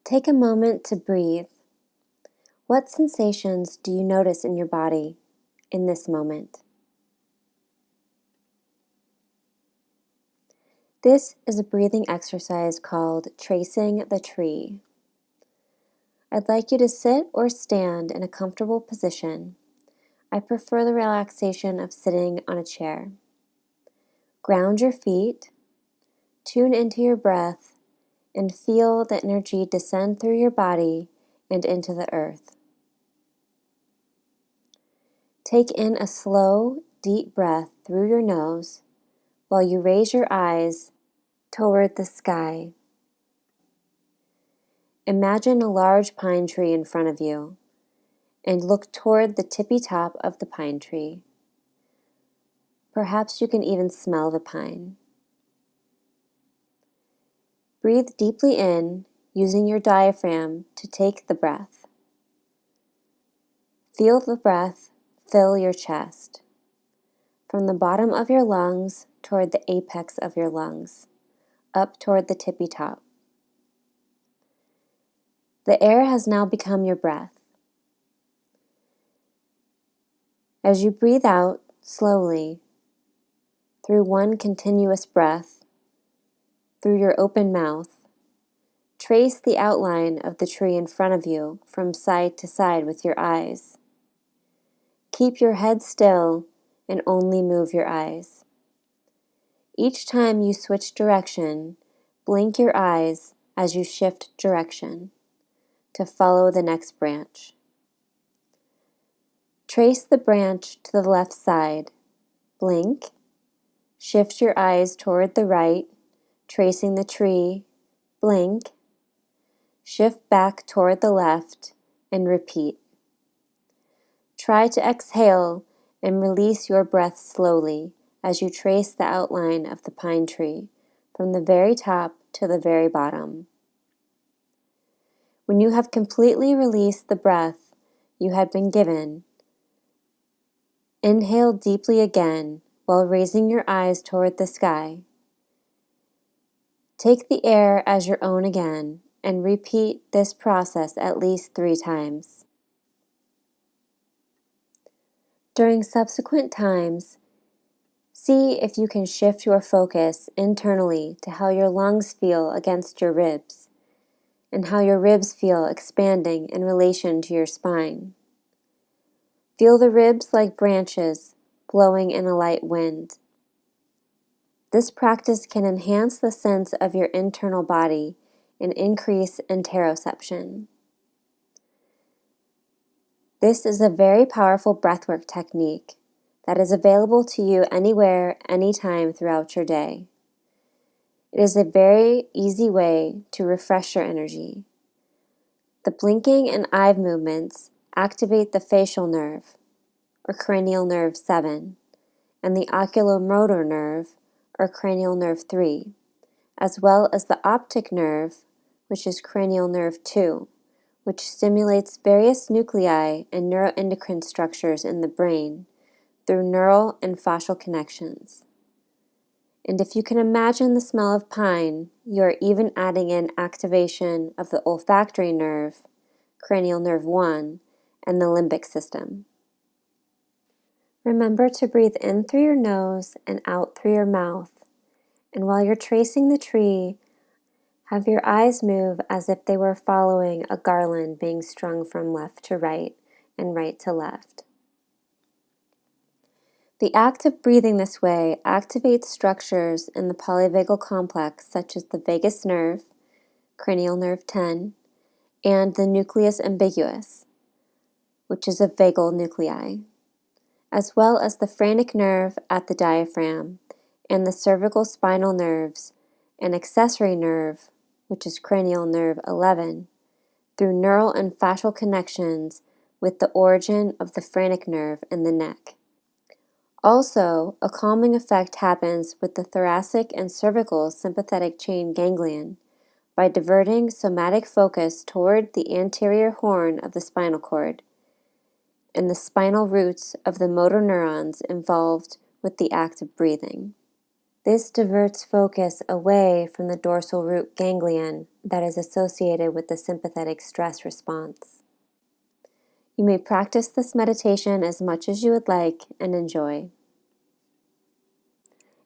Take a moment to breathe. What sensations do you notice in your body in this moment? This is a breathing exercise called tracing the tree. I'd like you to sit or stand in a comfortable position. I prefer the relaxation of sitting on a chair. Ground your feet, tune into your breath, and feel the energy descend through your body and into the earth. Take in a slow, deep breath through your nose while you raise your eyes toward the sky. Imagine a large pine tree in front of you and look toward the tippy top of the pine tree. Perhaps you can even smell the pine. Breathe deeply in, using your diaphragm to take the breath. Feel the breath fill your chest, from the bottom of your lungs toward the apex of your lungs, up toward the tippy top. The air has now become your breath. As you breathe out slowly, through one continuous breath, through your open mouth, trace the outline of the tree in front of you from side to side with your eyes. Keep your head still and only move your eyes. Each time you switch direction, blink your eyes as you shift direction to follow the next branch. Trace the branch to the left side. Blink. Shift your eyes toward the right, tracing the tree. Blink. Shift back toward the left and repeat. Try to exhale and release your breath slowly as you trace the outline of the pine tree from the very top to the very bottom. When you have completely released the breath you had been given, inhale deeply again while raising your eyes toward the sky. Take the air as your own again and repeat this process at least 3 times. During subsequent times, see if you can shift your focus internally to how your lungs feel against your ribs and how your ribs feel expanding in relation to your spine. Feel the ribs like branches blowing in a light wind. This practice can enhance the sense of your internal body and increase interoception. This is a very powerful breathwork technique that is available to you anywhere, anytime throughout your day. It is a very easy way to refresh your energy. The blinking and eye movements activate the facial nerve, or cranial nerve 7, and the oculomotor nerve, or cranial nerve 3, as well as the optic nerve, which is cranial nerve 2, which stimulates various nuclei and neuroendocrine structures in the brain through neural and fascial connections. And if you can imagine the smell of pine, you are even adding in activation of the olfactory nerve, cranial nerve 1, and the limbic system. Remember to breathe in through your nose and out through your mouth. And while you're tracing the tree, have your eyes move as if they were following a garland being strung from left to right and right to left. The act of breathing this way activates structures in the polyvagal complex such as the vagus nerve, cranial nerve 10, and the nucleus ambiguus, which is a vagal nuclei, as well as the phrenic nerve at the diaphragm and the cervical spinal nerves and accessory nerve, which is cranial nerve 11, through neural and fascial connections with the origin of the phrenic nerve in the neck. Also, a calming effect happens with the thoracic and cervical sympathetic chain ganglion by diverting somatic focus toward the anterior horn of the spinal cord and the spinal roots of the motor neurons involved with the act of breathing. This diverts focus away from the dorsal root ganglion that is associated with the sympathetic stress response. You may practice this meditation as much as you would like and enjoy.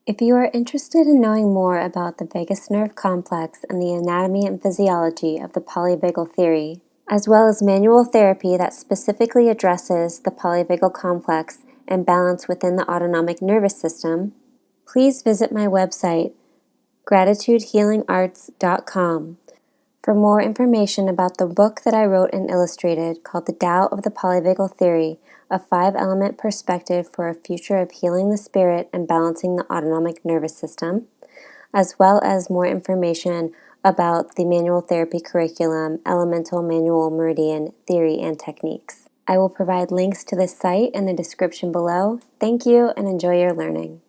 If you are interested in knowing more about the vagus nerve complex and the anatomy and physiology of the polyvagal theory, as well as manual therapy that specifically addresses the polyvagal complex and balance within the autonomic nervous system, please visit my website, gratitudehealingarts.com, for more information about the book that I wrote and illustrated called The Tao of the Polyvagal Theory, a 5-element perspective for a future of healing the spirit and balancing the autonomic nervous system, as well as more information about the manual therapy curriculum, Elemental Manual Meridian Theory and Techniques. I will provide links to this site in the description below. Thank you and enjoy your learning.